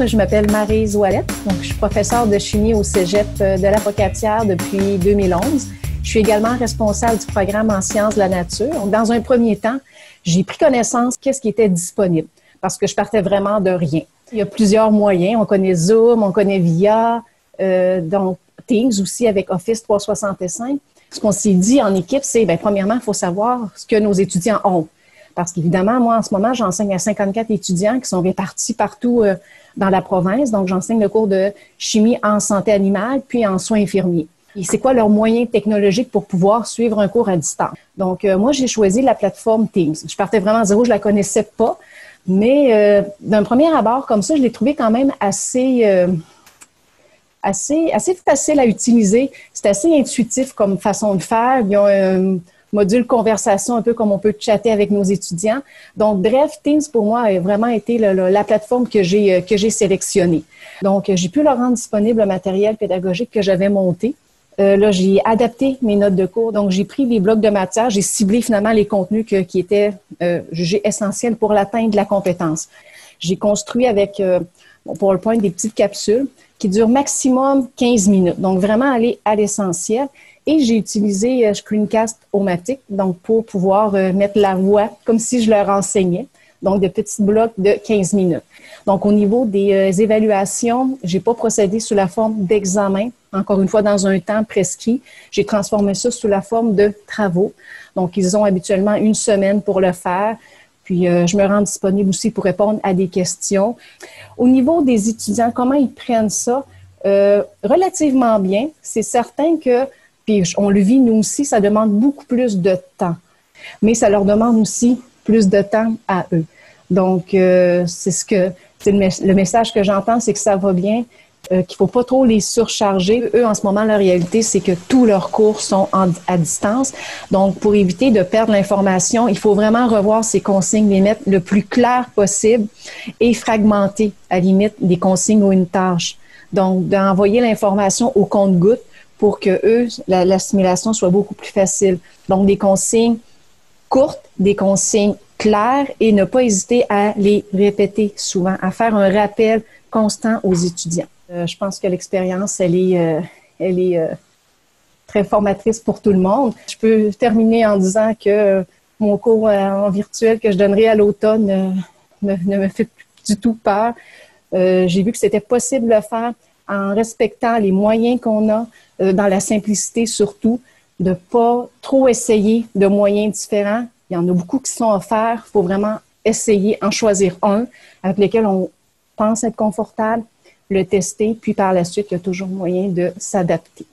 je m'appelle Maryse Ouellette. Donc, je suis professeure de chimie au Cégep de la Pocatière depuis 2011. Je suis également responsable du programme en sciences de la nature. Donc, dans un premier temps, j'ai pris connaissance de ce qui était disponible parce que je partais vraiment de rien. Il y a plusieurs moyens. On connaît Zoom, on connaît VIA, donc Teams aussi avec Office 365. Ce qu'on s'est dit en équipe, c'est, premièrement, il faut savoir ce que nos étudiants ont. Parce qu'évidemment, moi, en ce moment, j'enseigne à 54 étudiants qui sont répartis partout dans la province. Donc, j'enseigne le cours de chimie en santé animale puis en soins infirmiers. Et c'est quoi leurs moyens technologiques pour pouvoir suivre un cours à distance? Donc, moi, j'ai choisi la plateforme Teams. Je partais vraiment à zéro, je la connaissais pas. Mais d'un premier abord, comme ça, je l'ai trouvé quand même assez facile à utiliser. C'est assez intuitif comme façon de faire. Ils ont un module conversation, un peu comme on peut chatter avec nos étudiants. Donc, bref, Teams, pour moi, a vraiment été la plateforme que j'ai sélectionnée. Donc, j'ai pu leur rendre disponible le matériel pédagogique que j'avais monté. Là, j'ai adapté mes notes de cours. Donc, j'ai pris les blocs de matière, j'ai ciblé finalement les contenus qui étaient jugés essentiels pour l'atteinte de la compétence. J'ai construit avec mon PowerPoint des petites capsules qui durent maximum 15 minutes. Donc, vraiment aller à l'essentiel. Et j'ai utilisé Screencast-O-Matic, donc pour pouvoir mettre la voix comme si je leur enseignais. Donc, de petits blocs de 15 minutes. Donc, au niveau des évaluations, j'ai pas procédé sous la forme d'examen, encore une fois, dans un temps prescrit. J'ai transformé ça sous la forme de travaux. Donc, ils ont habituellement une semaine pour le faire. Puis, je me rends disponible aussi pour répondre à des questions. Au niveau des étudiants, comment ils prennent ça? Relativement bien. C'est certain que, puis on le vit nous aussi, ça demande beaucoup plus de temps. Mais ça leur demande aussi plus de temps à eux. Donc, c'est le message que j'entends, c'est que ça va bien, qu'il faut pas trop les surcharger. Eux, en ce moment, la réalité, c'est que tous leurs cours sont à distance. Donc, pour éviter de perdre l'information, il faut vraiment revoir ces consignes, les mettre le plus clair possible et fragmenter, à la limite, des consignes ou une tâche. Donc, d'envoyer l'information au compte-gouttes pour que eux, l'assimilation soit beaucoup plus facile. Donc, des consignes courtes, des consignes claires et ne pas hésiter à les répéter souvent, à faire un rappel constant aux étudiants. Je pense que l'expérience, elle est très formatrice pour tout le monde. Je peux terminer en disant que mon cours en virtuel que je donnerai à l'automne ne me fait plus du tout peur. J'ai vu que c'était possible de le faire en respectant les moyens qu'on a, dans la simplicité surtout, de ne pas trop essayer de moyens différents. Il y en a beaucoup qui sont offerts. Il faut vraiment essayer, en choisir un avec lequel on pense être confortable, le tester, puis par la suite, il y a toujours moyen de s'adapter.